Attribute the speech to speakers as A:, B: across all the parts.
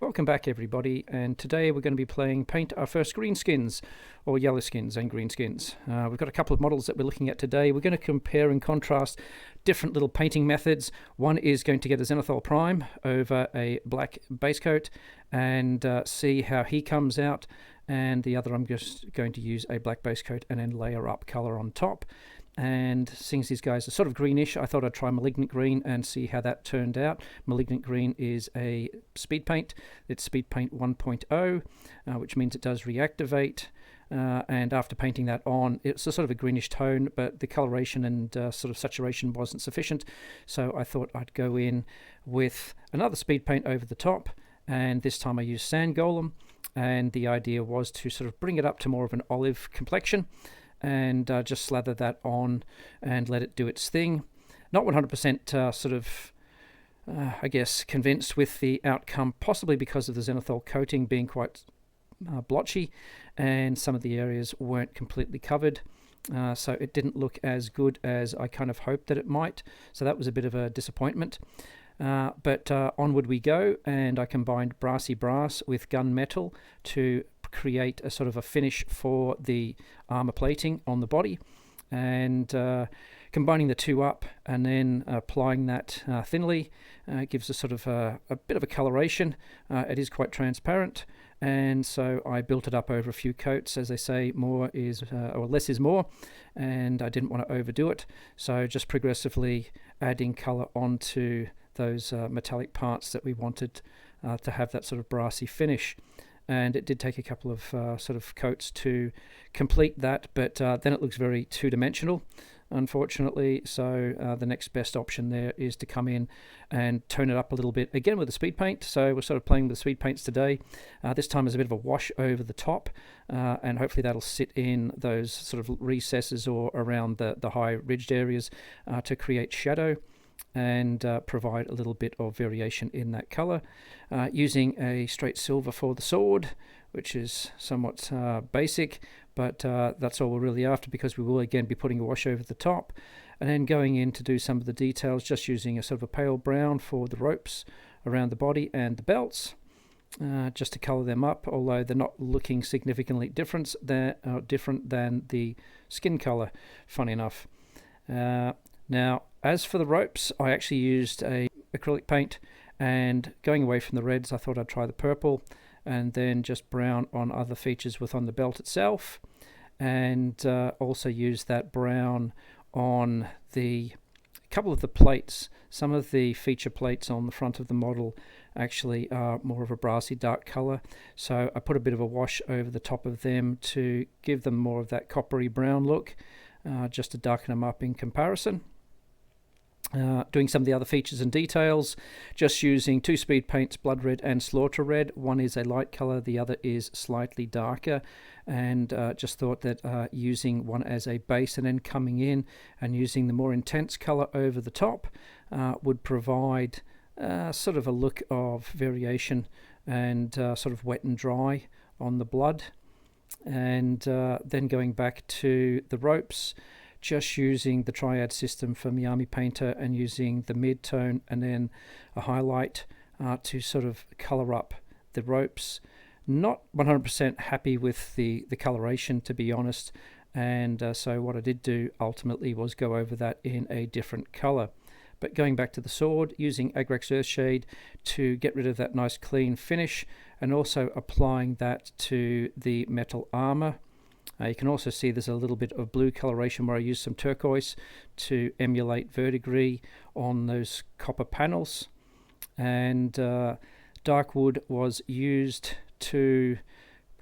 A: Welcome back everybody, and today we're going to be playing Paint Our First Green Skins, or Yellow Skins and Green Skins. We've got a couple of models that we're looking at today. We're going to compare and contrast different little painting methods. One is going to get a zenithal prime over a black base coat and see how he comes out, and the other I'm just going to use a black base coat and then layer up colour on top. And since these guys are sort of greenish, I thought I'd try Malignant Green and see how that turned out. Malignant Green is a speed paint. It's speed paint 1.0, which means it does reactivate. And after painting that on, it's a sort of a greenish tone, but the coloration and sort of saturation wasn't sufficient. So I thought I'd go in with another speed paint over the top. And this time I used Sand Golem. And the idea was to sort of bring it up to more of an olive complexion, and just slather that on and let it do its thing. Not 100% sort of, I guess, convinced with the outcome, possibly because of the zenithal coating being quite blotchy, and some of the areas weren't completely covered. So it didn't look as good as I kind of hoped that it might. So that was a bit of a disappointment. But onward we go, and I combined brassy brass with gunmetal to create a sort of a finish for the armor plating on the body, and combining the two up and then applying that thinly gives a sort of a bit of a coloration. It is quite transparent, and so I built it up over a few coats. As they say, more is or less is more, and I didn't want to overdo it, so just progressively adding color onto those metallic parts that we wanted to have that sort of brassy finish. And it did take a couple of sort of coats to complete that, but then it looks very two-dimensional, unfortunately. So the next best option there is to come in and tone it up a little bit, again with the speed paint. So we're sort of playing with the speed paints today. This time there's a bit of a wash over the top, and hopefully that'll sit in those sort of recesses or around the high ridged areas to create shadow and provide a little bit of variation in that color, using a straight silver for the sword, which is somewhat basic, but that's all we're really after, because we will again be putting a wash over the top, and then going in to do some of the details, just using a sort of a pale brown for the ropes around the body and the belts, just to color them up, although they're not looking significantly different than the skin color, funny enough. Now, as for the ropes, I actually used a acrylic paint, and going away from the reds, I thought I'd try the purple, and then just brown on other features on the belt itself, and also use that brown on a couple of the plates. Some of the feature plates on the front of the model actually are more of a brassy dark color, so I put a bit of a wash over the top of them to give them more of that coppery brown look, just to darken them up in comparison. Doing some of the other features and details, just using two speed paints, Blood Red and Slaughter Red. One is a light color, the other is slightly darker, and just thought that using one as a base and then coming in and using the more intense color over the top would provide sort of a look of variation and sort of wet and dry on the blood. And then going back to the ropes, just using the triad system from the Army Painter and using the mid-tone and then a highlight to sort of color up the ropes. Not 100% happy with the coloration, to be honest, and so what I did do ultimately was go over that in a different color. But going back to the sword, using Agrax Earthshade to get rid of that nice clean finish, and also applying that to the metal armor. You can also see there's a little bit of blue coloration where I used some turquoise to emulate verdigris on those copper panels. And dark wood was used to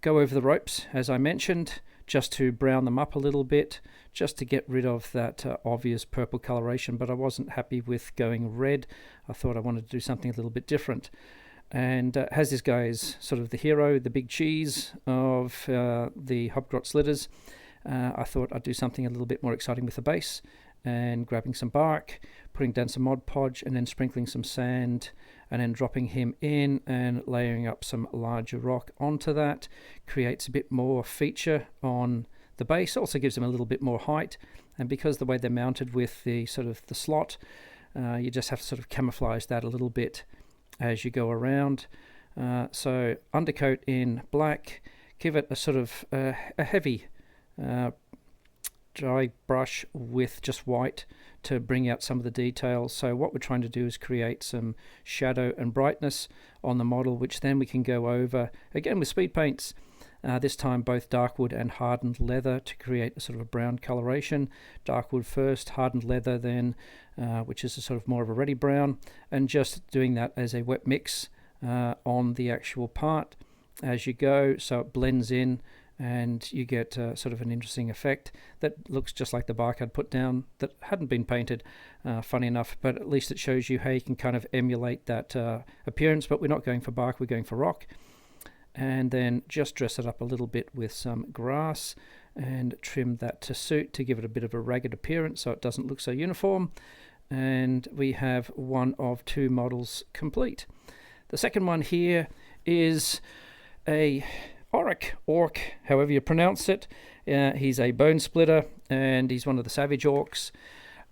A: go over the ropes, as I mentioned, just to brown them up a little bit, just to get rid of that obvious purple coloration. But I wasn't happy with going red. I thought I wanted to do something a little bit different. And as this guy is sort of the hero, the big cheese of the Hobgrot Slitters, I thought I'd do something a little bit more exciting with the base, and grabbing some bark, putting down some Mod Podge, and then sprinkling some sand, and then dropping him in and layering up some larger rock onto that. Creates a bit more feature on the base, also gives them a little bit more height, and because the way they're mounted with the sort of the slot, you just have to sort of camouflage that a little bit as you go around. So undercoat in black, give it a sort of a heavy dry brush with just white to bring out some of the details. So what we're trying to do is create some shadow and brightness on the model, which then we can go over again with speed paints, this time both dark wood and hardened leather, to create a sort of a brown coloration. Dark wood first, hardened leather then, which is a sort of more of a reddy brown, and just doing that as a wet mix on the actual part as you go, so it blends in and you get sort of an interesting effect that looks just like the bark I'd put down that hadn't been painted, funny enough, but at least it shows you how you can kind of emulate that appearance. But we're not going for bark, we're going for rock. And then just dress it up a little bit with some grass and trim that to suit, to give it a bit of a ragged appearance so it doesn't look so uniform. And we have one of two models complete. The second one here is a Orruk, however you pronounce it. He's a Bonesplitterz, and he's one of the savage orcs.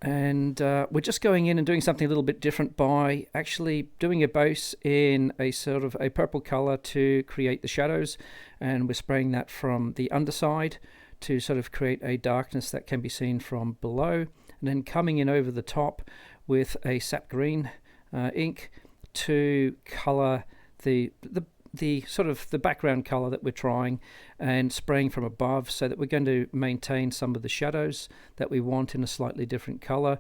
A: And we're just going in and doing something a little bit different by actually doing a base in a sort of a purple color to create the shadows, and we're spraying that from the underside to sort of create a darkness that can be seen from below, and then coming in over the top with a sap green ink to color the sort of the background color that we're trying, and spraying from above so that we're going to maintain some of the shadows that we want in a slightly different color,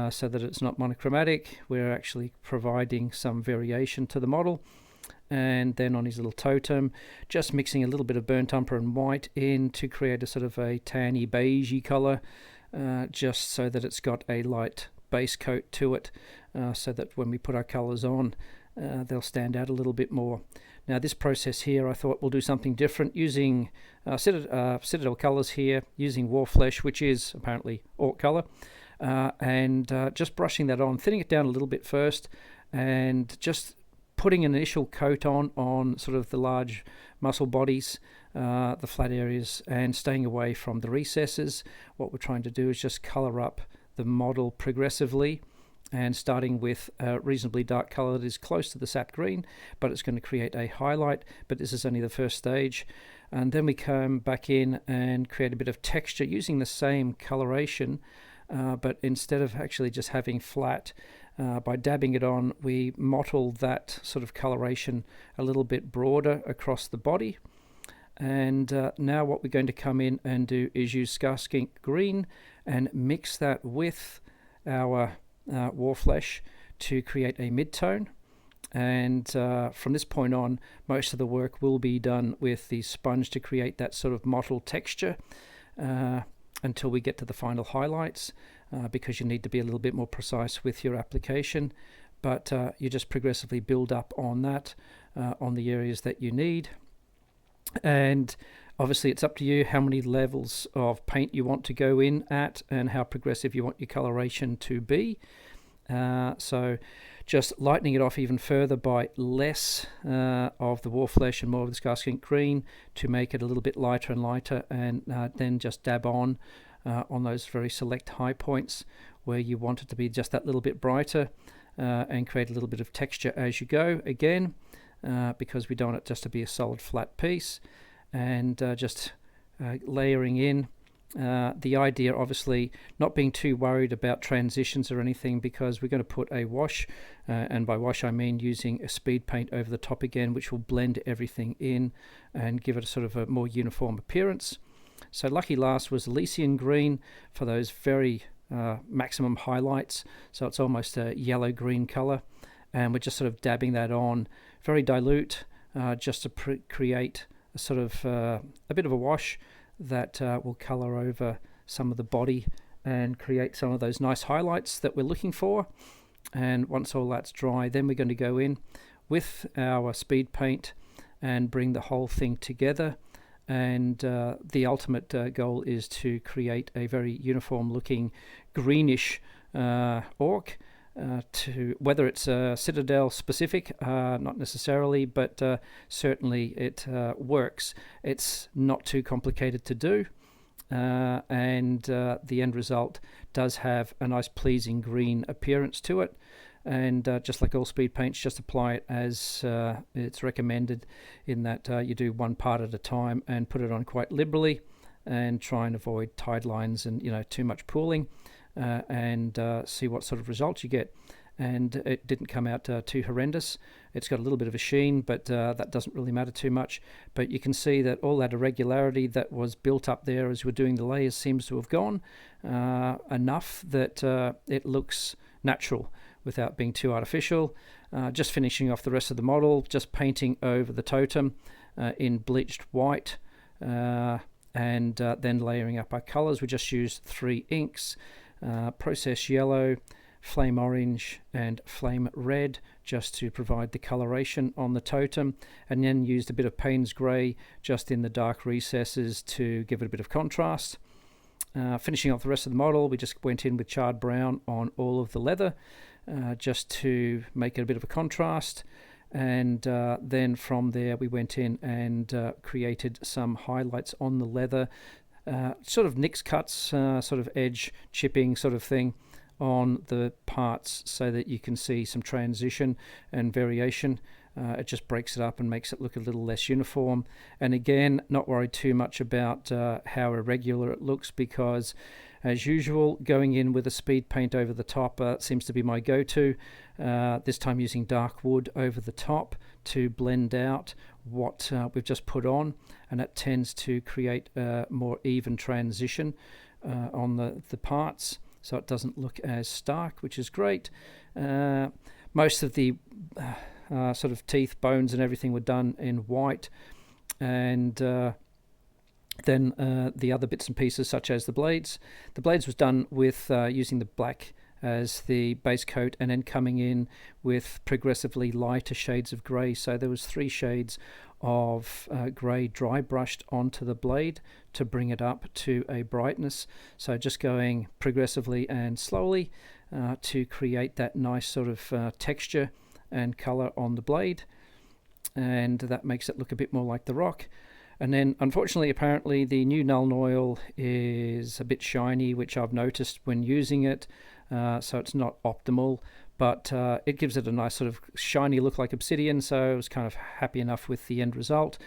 A: so that it's not monochromatic. We're actually providing some variation to the model. And then on his little totem, just mixing a little bit of burnt umber and white in to create a sort of a tanny beigey color, just so that it's got a light base coat to it, so that when we put our colors on, they'll stand out a little bit more. Now this process here, I thought we'll do something different using Citadel colors here, using Warflesh, which is apparently orc color, and just brushing that on, thinning it down a little bit first, and just putting an initial coat on sort of the large muscle bodies, the flat areas, and staying away from the recesses. What we're trying to do is just color up the model progressively, and starting with a reasonably dark color that is close to the sap green, but it's going to create a highlight. But this is only the first stage, and then we come back in and create a bit of texture using the same coloration, but instead of actually just having flat, by dabbing it on, we mottle that sort of coloration a little bit broader across the body. And now what we're going to come in and do is use Scarskink Green and mix that with our Warflesh to create a mid-tone. And from this point on, most of the work will be done with the sponge to create that sort of mottled texture, until we get to the final highlights, because you need to be a little bit more precise with your application. But you just progressively build up on that, on the areas that you need. And obviously it's up to you how many levels of paint you want to go in at, and how progressive you want your coloration to be. So just lightening it off even further by less of the Warflesh and more of the Scarskink Green to make it a little bit lighter and lighter, and then just dab on those very select high points where you want it to be just that little bit brighter, and create a little bit of texture as you go again, because we don't want it just to be a solid flat piece. And just layering in. The idea, obviously, not being too worried about transitions or anything, because we're going to put a wash, and by wash I mean using a speed paint over the top again, which will blend everything in and give it a sort of a more uniform appearance. So lucky last was Elysian Green for those very maximum highlights, so it's almost a yellow-green color, and we're just sort of dabbing that on, very dilute, just to create a sort of a bit of a wash that will color over some of the body and create some of those nice highlights that we're looking for. And once all that's dry, then we're going to go in with our speed paint and bring the whole thing together. And the ultimate goal is to create a very uniform looking greenish orc. To whether it's Citadel specific, not necessarily, but certainly it works. It's not too complicated to do, and the end result does have a nice pleasing green appearance to it. and just like all speed paints, just apply it as it's recommended, in that you do one part at a time and put it on quite liberally, and try and avoid tide lines and too much pooling, and see what sort of results you get. And it didn't come out too horrendous. It's got a little bit of a sheen, but that doesn't really matter too much. But you can see that all that irregularity that was built up there as we're doing the layers seems to have gone enough that it looks natural without being too artificial. Just finishing off the rest of the model, just painting over the totem in bleached white, and then layering up our colors. We just used 3 inks, process yellow, flame orange and flame red, just to provide the coloration on the totem, and then used a bit of Payne's grey just in the dark recesses to give it a bit of contrast. Finishing off the rest of the model, we just went in with charred brown on all of the leather, just to make it a bit of a contrast. And then from there we went in and created some highlights on the leather, sort of nix cuts, sort of edge chipping sort of thing on the parts, so that you can see some transition and variation. It just breaks it up and makes it look a little less uniform. And again, not worried too much about how irregular it looks, because as usual, going in with a speed paint over the top seems to be my go-to. This time using dark wood over the top to blend out what we've just put on, and that tends to create a more even transition on the parts, so it doesn't look as stark, which is great. Most of the sort of teeth, bones and everything were done in white, and then the other bits and pieces, such as the blades. The blades was done with using the black as the base coat, and then coming in with progressively lighter shades of grey. So there was 3 shades of grey dry brushed onto the blade to bring it up to a brightness. So just going progressively and slowly to create that nice sort of texture and colour on the blade, and that makes it look a bit more like the rock. And then unfortunately, apparently the new Nuln Oil is a bit shiny, which I've noticed when using it, so it's not optimal, but it gives it a nice sort of shiny look like obsidian, so I was kind of happy enough with the end result.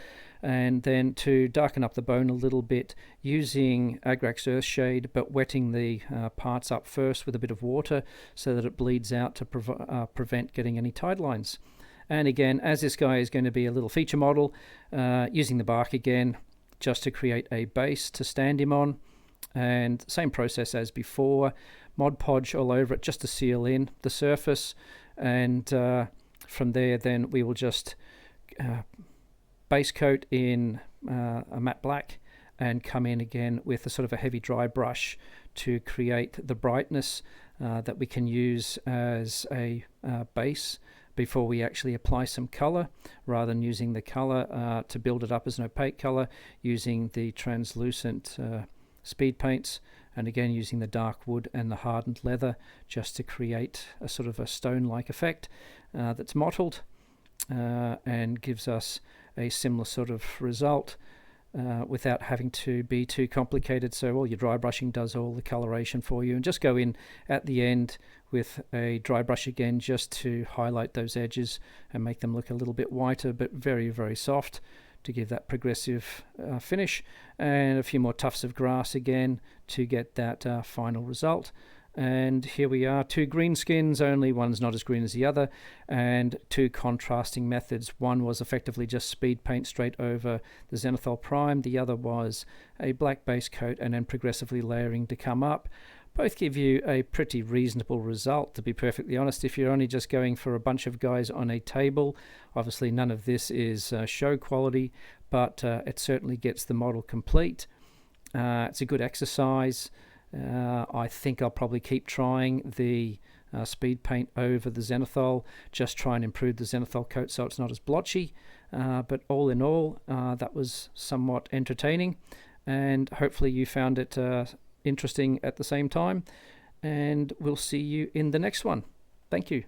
A: And then to darken up the bone a little bit, using Agrax Earthshade, but wetting the parts up first with a bit of water so that it bleeds out to prevent getting any tide lines. And again, as this guy is going to be a little feature model, using the bark again just to create a base to stand him on, and same process as before, Mod Podge all over it just to seal in the surface. And from there then we will just base coat in a matte black, and come in again with a sort of a heavy dry brush to create the brightness that we can use as a base before we actually apply some color, rather than using the color to build it up as an opaque color, using the translucent speed paints, and again using the dark wood and the hardened leather just to create a sort of a stone-like effect that's mottled, and gives us a similar sort of result without having to be too complicated. So all your dry brushing does all the coloration for you, and just go in at the end with a dry brush again just to highlight those edges and make them look a little bit whiter, but very, very soft, to give that progressive finish, and a few more tufts of grass again to get that final result. And here we are, 2 green skins, only one's not as green as the other, and 2 contrasting methods. One was effectively just speed paint straight over the zenithal prime, the other was a black base coat and then progressively layering to come up. Both give you a pretty reasonable result, to be perfectly honest. If you're only just going for a bunch of guys on a table, obviously none of this is show quality, but it certainly gets the model complete. It's a good exercise. I think I'll probably keep trying the speed paint over the zenithal, just try and improve the zenithal coat so it's not as blotchy. But all in all, that was somewhat entertaining, and hopefully you found it interesting at the same time, and we'll see you in the next one. Thank you.